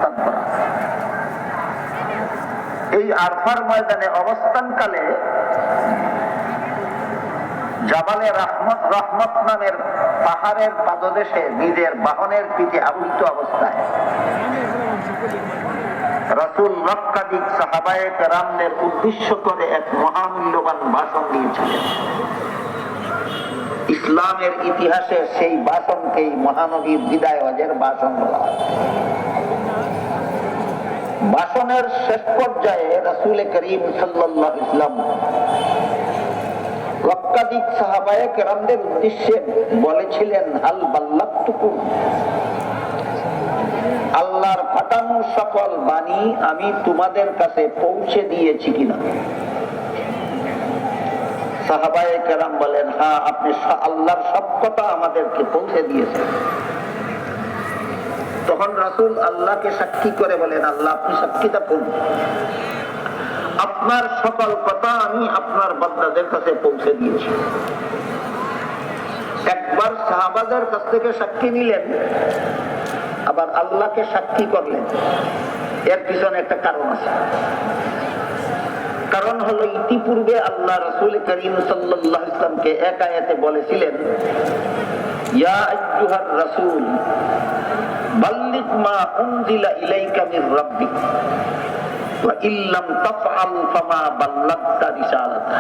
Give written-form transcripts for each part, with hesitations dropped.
অবস্থান করা। এই আরফার ময়দানে অবস্থানকালে জাবালে রহমত নামের পাহাড়ের পাদদেশে নিজের বাহনের পিঠে আবৃত অবস্থায় রাসূল লক্ষাধিক সাহাবায়ে কেরামদের উদ্দেশ্য করে এক মহামূল্যবান ভাষণ দিয়েছিলেন। ইসলামের ইতিহাসে সেই ভাষণকেই মহানবীর বিদায় হজের ভাষণ বলা হয়। ভাষণের শেষ পর্যায়ে রাসূল করিম সাল্লাল্লাহু আলাইহি ওয়াসাল্লাম লক্ষাধিক সাহাবায়ে কেরামদের উদ্দেশ্যে বলেছিলেন, হাল বাল্লাগতুকুম, আল্লাহর পাঠানো সকল বাণী আমি তোমাদের কাছে পৌঁছে দিয়েছি কিনা? সাহাবায়ে কেরাম বলেন, হ্যাঁ, আপনি আল্লাহর সব কথা আমাদেরকে পৌঁছে দিয়েছেন। তখন রাসূল আল্লাহকে সাক্ষী করে বলেন, আল্লাহ আপনি সাক্ষী থাকুন, আপনার সকল কথা আমি আপনার বান্দাদের কাছে পৌঁছে দিয়েছি। একবার সাহাবাদের কাছ থেকে সাক্ষী নিলেন, আবার আল্লাহকে সাক্ষী করলেন। এর পিছনে একটা কারণ আছে। কারণ হলো, ইতিপূর্বে আল্লাহ রাসূল করিম সাল্লাল্লাহু আলাইহি ওয়াসাল্লামকে এক আয়াতে বলেছিলেন, ইয়া আইয়ুহার রাসূল বাল্লিগ মা উনজিলা ইলাইকা মির রাব্বিক ওয়া ইল্লাম তাফআল ফামা বাল্লাগতা রিসালাতা।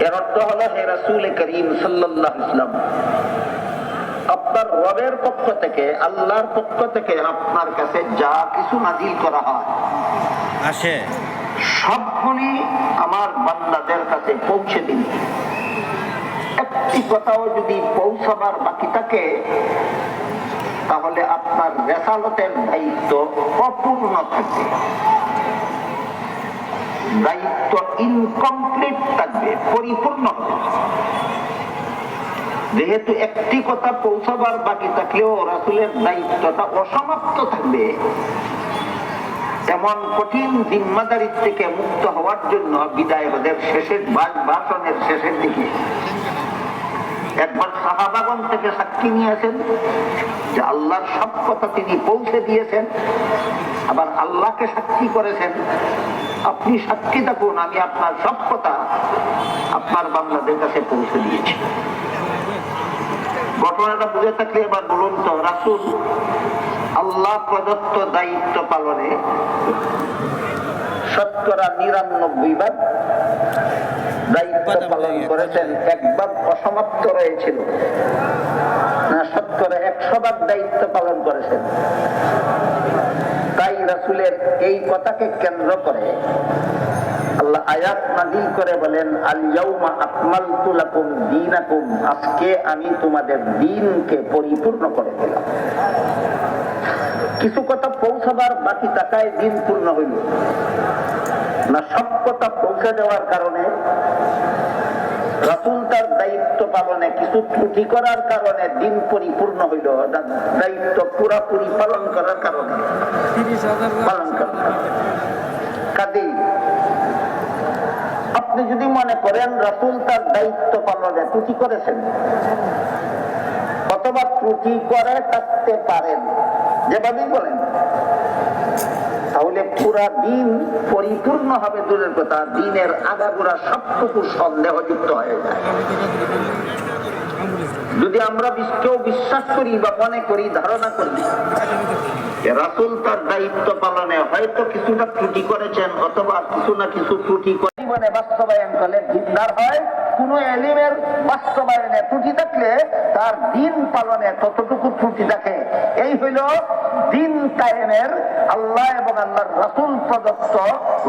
এর অর্থ হলো, হে রাসূল করিম সাল্লাল্লাহু আলাইহি ওয়াসাল্লাম, আপনার রবের পক্ষ থেকে, আল্লাহর পক্ষ থেকে আপনার কাছে যা কিছু নাজিল করা হয় আসে সবগুলি আমার বান্দাদের কাছে পৌঁছে দিন। একটি কথাও যদি পৌঁছাবার বাকি থাকে তাহলে আপনার রিসালাতের দায়িত্ব অপূর্ণ থাকবে, দায়িত্ব ইনকমপ্লিট থাকবে, পরিপূর্ণ হবে। যেহেতু একটি কথা পৌঁছাবার বাকি থাকলেও রাসূলের দায়িত্বটা অসমাপ্ত থাকবে, এমন কঠিন জিম্মাদারি থেকে মুক্ত হওয়ার জন্য বিদায় হজের শেষের ভাষণের শেষের দিকে একবার সাহাবাগণ থেকে সাক্ষী নিয়েছেন যে আল্লাহর সব কথা তিনি পৌঁছে দিয়েছেন, আবার আল্লাহকে সাক্ষী করেছেন, আপনি সাক্ষী থাকুন, আমি আপনার সব কথা আপনার বান্দাদের কাছে পৌঁছে দিয়েছি। ঘটনাটা বুঝে থাকলে এবার বলুন তো, রাসূল আল্লাহ প্রদত্ত দায়িত্ব পালনে শতকরা ৯৯ বার দায়িত্ব পালন করেছেন, একবার অসমাপ্ত রয়েছিল না, শতকরা ১০০ বার দায়িত্ব পালন করেছেন। তাই রাসূলের এই কথাকে কেন্দ্র করে আল্লাহ আয়াত নাযিল করে বলেন, আল ইয়াউমা আকমালতু লাকুম দীনাকুম, আজকে আমি তোমাদের দ্বীনকে পরিপূর্ণ করে দিলাম। কিছু কথা পৌঁছাবার বাকি থাকায় দিন পূর্ণ হইল না, সব কথা পৌঁছে দেওয়ার কারণে, রাসূল তার দায়িত্ব পালনে কিছু ত্রুটি করার কারণে দিন পরিপূর্ণ হইল, দায়িত্ব পুরাপুরি পালন করার কারণে কাজেই আপনি যদি মনে করেন রাসূল তার দায়িত্ব পালনে ত্রুটি করেছেন অথবা ত্রুটি করে থাকতে পারেন, যেভাবেই বলেন, তাহলে পুরা দিন পরিপূর্ণ হবে দূরের কথা, দিনের আগাগোড়া সবটুকু সন্দেহযুক্ত হয়ে যায়। যদি আমরা কেউ বিশ্বাস করি বা মনে করি, ধারণা করি রাসূল তার দায়িত্ব পালনে হয়তো কিছুটা ত্রুটি করেছেন অথবা কিছু না কিছু ত্রুটি জীবনে বাস্তবায়ন করলে দিনদার হয়, কোন এলিমের বাস্তবায়নে ত্রুটি থাকলে তার দিন পালনে ততটুকু ত্রুটি থাকে। এই হইল দিন কায়েমের আল্লাহ এবং আল্লাহর রাসূল প্রদত্ত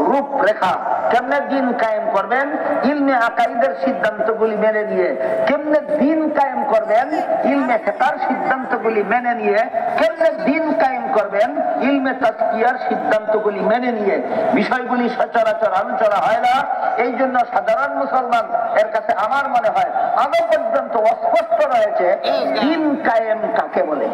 রূপরেখা। কেমনে দিন কায়েম করবেন? ইলমে আকাইদের সিদ্ধান্তগুলি মেনে নিয়ে। কেমনে দিন কায়েম করবেন? ইলমে ফিকহের সিদ্ধান্তগুলি মেনে নিয়ে। কেমনে দিন কায়েম করবেন? ইলমে তাজকিয়ার সিদ্ধান্তগুলি মেনে নিয়ে। বিষয়গুলি সচরাচর আলোচনা হয় না, এই জন্য সাধারণ মুসলমান এর কাছে আমার মনে হয় আলো পর্যন্ত অস্পষ্ট রয়েছে দিন কায়েম কাকে বলে।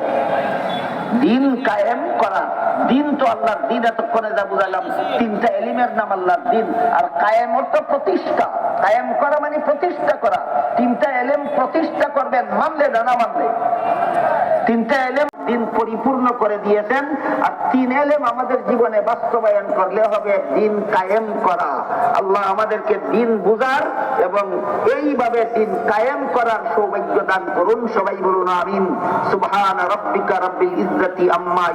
দিন কায়েম করা, দিন তো আল্লাহর দিন, এতক্ষণে যা বুঝালাম তিনটা এলিমের নাম আল্লাহর দিন, আর কায়েম অর্থ প্রতিষ্ঠা। কায়েম করা মানে প্রতিষ্ঠা করা। তিনটা এলিম প্রতিষ্ঠা করবেন, মানলে না না মানলে। তিনটা এলিম দিন পরিপূর্ণ করে দিয়েছেন। আর 3 এলেম আমাদের জীবনে বাস্তবায়ন করলে হবে দিন কায়েম করা। আল্লাহ আমাদেরকে দিন বুঝার এবং এইভাবে দিন কায়েম করার সৌভাগ্য দান করুন। সবাই বলুন আমিন। সুবহান রাব্বিকা রাব্বিল ইজ্জাতি আম্মা